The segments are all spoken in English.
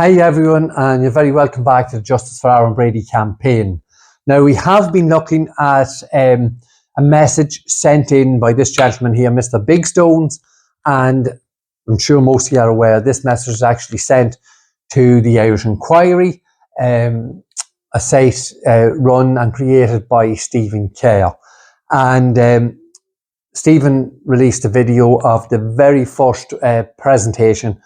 Hi everyone, and you're very welcome back to the Justice for Aaron Brady campaign. Now, we have been looking at a message sent in by this gentleman here, Mr. Bigstone, and I'm sure most of you are aware this message was actually sent to the Irish Inquiry, a site run and created by Stephen Kerr. And Stephen released a video of the very first presentation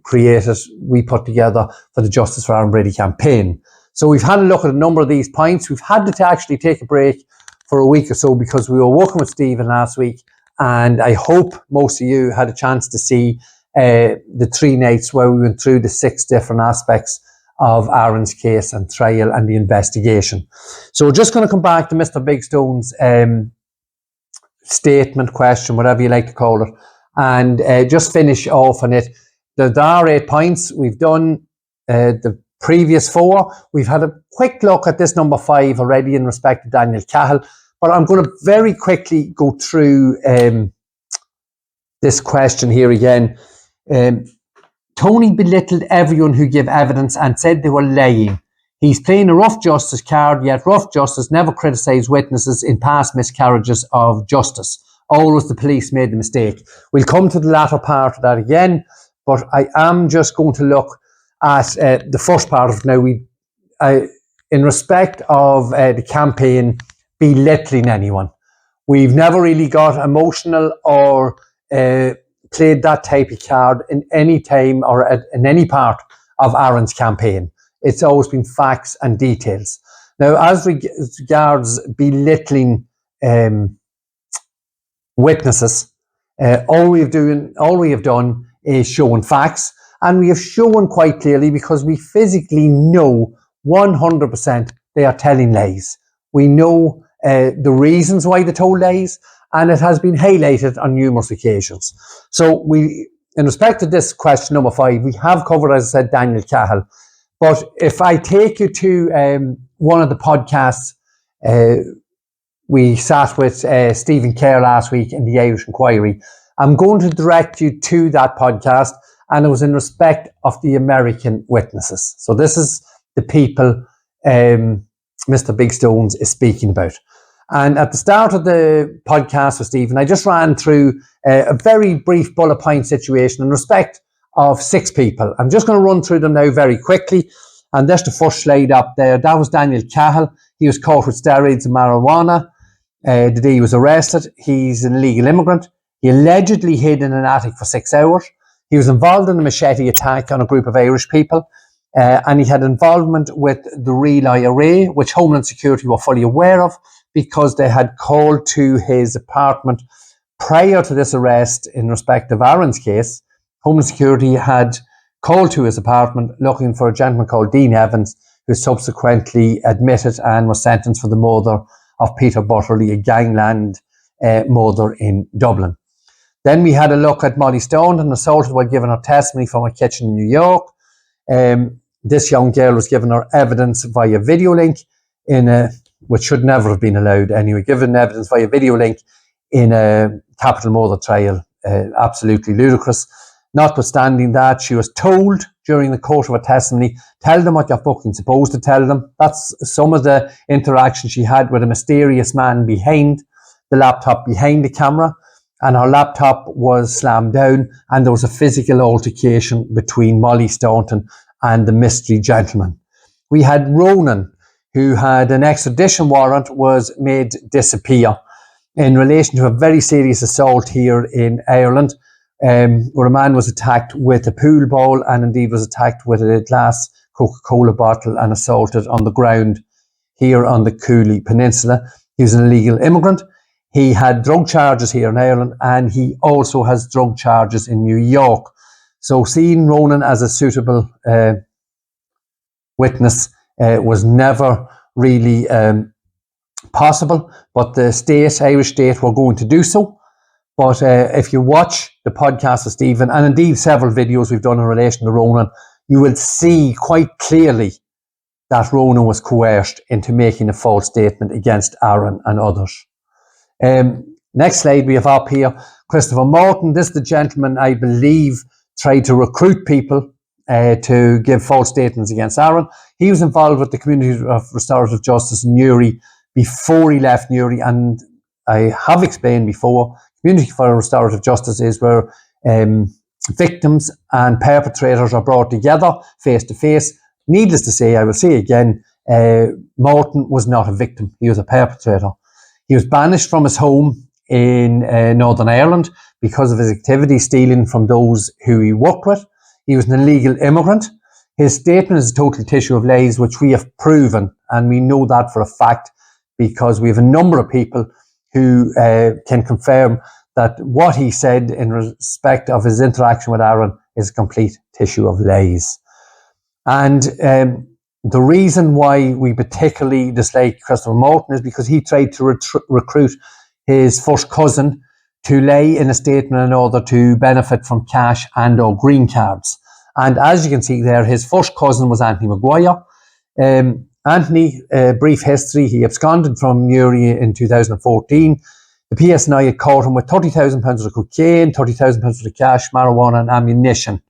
created, we put together for the Justice for Aaron Brady campaign. So we've had a look at a number of these points. We've had to actually take a break for a week or so because we were working with Stephen last week, and I hope most of you had a chance to see the 3 nights where we went through the 6 different aspects of Aaron's case and trial and the investigation. So we're just going to come back to Mr. Bigstone's statement, question, whatever you like to call it, and just finish off on it. There are 8 points. We've done the previous 4. We've had a quick look at this number 5 already in respect to Daniel Cahill, but I'm going to very quickly go through this question here again. Tony belittled everyone who gave evidence and said they were lying. He's playing a rough justice card, yet rough justice never criticised witnesses in past miscarriages of justice. Always the police made the mistake. We'll come to the latter part of that again, but I am just going to look at the first part of it now. In respect of the campaign belittling anyone, we've never really got emotional or played that type of card in any time or in any part of Aaron's campaign. It's always been facts and details. Now, as regards belittling witnesses, all we have done is shown facts, and we have shown quite clearly, because we physically know 100% they are telling lies. We know the reasons why they told lies, and it has been highlighted on numerous occasions. So in respect to this question number 5, we have covered, as I said, Daniel Cahill. But if I take you to one of the podcasts, we sat with Stephen Kerr last week in the Irish Inquiry. I'm going to direct you to that podcast, and it was in respect of the American witnesses. So this is the people Mr. Bigstone is speaking about. And at the start of the podcast with Stephen, I just ran through a very brief bullet point situation in respect of 6 people. I'm just going to run through them now very quickly. And there's the first slide up there. That was Daniel Cahill. He was caught with steroids and marijuana the day he was arrested. He's an illegal immigrant. He allegedly hid in an attic for 6 hours. He was involved in a machete attack on a group of Irish people. And he had involvement with the real IRA, which Homeland Security were fully aware of, because they had called to his apartment prior to this arrest in respect of Aaron's case. Homeland Security had called to his apartment looking for a gentleman called Dean Evans, who subsequently admitted and was sentenced for the murder of Peter Butterly, a gangland murder in Dublin. Then we had a look at Molly Staunton, assaulted while giving her testimony from a kitchen in New York. This young girl was given her evidence via video link which should never have been allowed anyway, given evidence via video link in a capital murder trial. Absolutely ludicrous. Notwithstanding that, she was told during the course of her testimony, tell them what you're fucking supposed to tell them. That's some of the interaction she had with a mysterious man behind the laptop, behind the camera, and her laptop was slammed down, and there was a physical altercation between Molly Staunton and the mystery gentleman. We had Ronan, who had an extradition warrant, was made disappear in relation to a very serious assault here in Ireland, where a man was attacked with a pool ball and indeed was attacked with a glass Coca-Cola bottle and assaulted on the ground here on the Cooley Peninsula. He was an illegal immigrant. He had drug charges here in Ireland, and he also has drug charges in New York. So seeing Ronan as a suitable witness was never really possible, but the Irish state were going to do so. But if you watch the podcast of Stephen, and indeed several videos we've done in relation to Ronan, you will see quite clearly that Ronan was coerced into making a false statement against Aaron and others. Next slide we have up here, Christopher Morton. This is the gentleman, I believe, tried to recruit people to give false statements against Aaron. He was involved with the Community of Restorative Justice in Newry before he left Newry, and I have explained before, Community for Restorative Justice is where victims and perpetrators are brought together face to face. Needless to say, I will say again, Morton was not a victim, he was a perpetrator. He was banished from his home in Northern Ireland because of his activity stealing from those who he worked with. He was an illegal immigrant. His statement is a total tissue of lies, which we have proven, and we know that for a fact because we have a number of people who can confirm that what he said in respect of his interaction with Aaron is a complete tissue of lies. And the reason why we particularly dislike Christopher Morton is because he tried to recruit his first cousin to lay in a statement in order to benefit from cash and or green cards. And as you can see there, his first cousin was Anthony Maguire. Anthony, brief history, he absconded from Newry in 2014. The PSNI had caught him with £30,000 of cocaine, £30,000 of cash, marijuana and ammunition.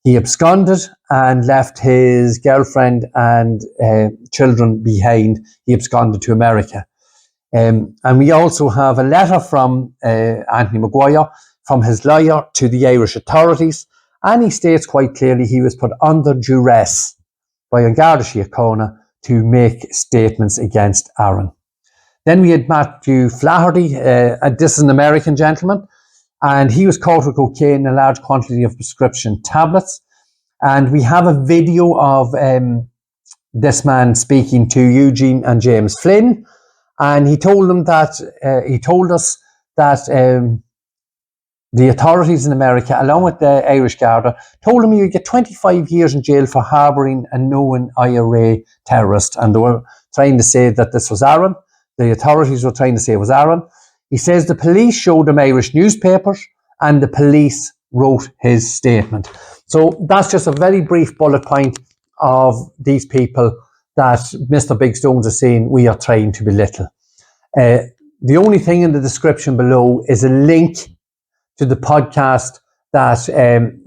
He absconded and left his girlfriend and children behind. He absconded to America. And we also have a letter from Anthony Maguire, from his lawyer to the Irish authorities, and he states quite clearly he was put under duress by An Garda Síochána to make statements against Aaron. Then we had Matthew Flery, this is an American gentleman, and he was caught with cocaine and a large quantity of prescription tablets. And we have a video of this man speaking to Eugene and James Flynn, and he told them that he told us that the authorities in America, along with the Irish Garda, told him he would get 25 years in jail for harbouring a known IRA terrorist, and they were trying to say that this was Aaron. The authorities were trying to say it was Aaron. He says the police showed him Irish newspapers and the police wrote his statement. So that's just a very brief bullet point of these people that Mr. Bigstone is saying we are trying to belittle. The only thing in the description below is a link to the podcast that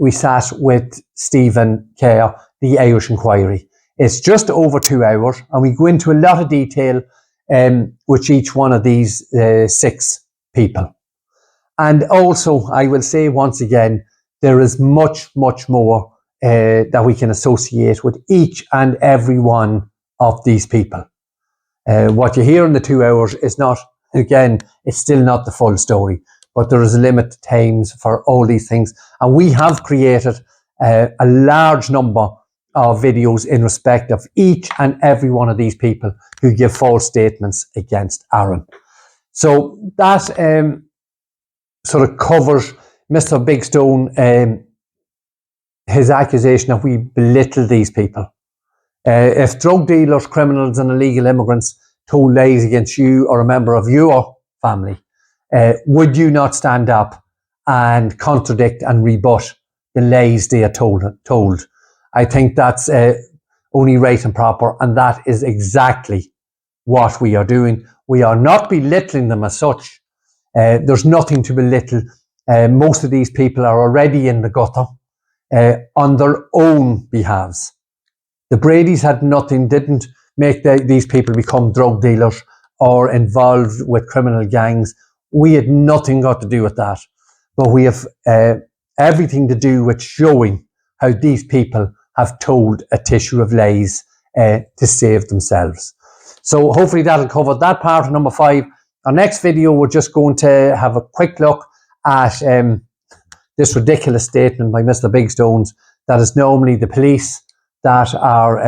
we sat with Stephen Kerr, the Irish Inquiry. It's just over 2 hours and we go into a lot of detail with each one of these 6 people. And also, I will say once again, there is much, much more that we can associate with each and every one of these people. What you hear in the 2 hours is not, again, it's still not the full story, but there is a limit to times for all these things. And we have created a large number of videos in respect of each and every one of these people who give false statements against Aaron. So that sort of covers Mr. Bigstone, his accusation that we belittle these people. If drug dealers, criminals and illegal immigrants told lies against you or a member of your family, would you not stand up and contradict and rebut the lies they are told? I think that's only right and proper, and that is exactly what we are doing. We are not belittling them as such. There's nothing to belittle. Most of these people are already in the gutter on their own behalves. The Bradys had nothing, didn't make these people become drug dealers or involved with criminal gangs. We had nothing got to do with that. But we have everything to do with showing how these people have told a tissue of lies to save themselves. So hopefully that'll cover that part of number 5. Our next video, we're just going to have a quick look at this ridiculous statement by Mr. Bigstone that is normally the police that are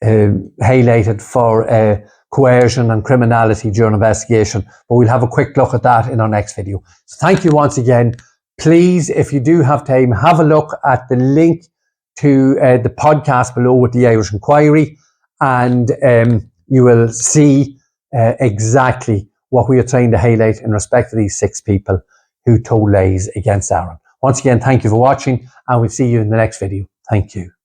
highlighted for coercion and criminality during investigation. But we'll have a quick look at that in our next video. So thank you once again. Please, if you do have time, have a look at the link to the podcast below with the Irish Inquiry, and you will see exactly what we are trying to highlight in respect to these 6 people who told lies against Aaron. Once again, thank you for watching, and we'll see you in the next video. Thank you.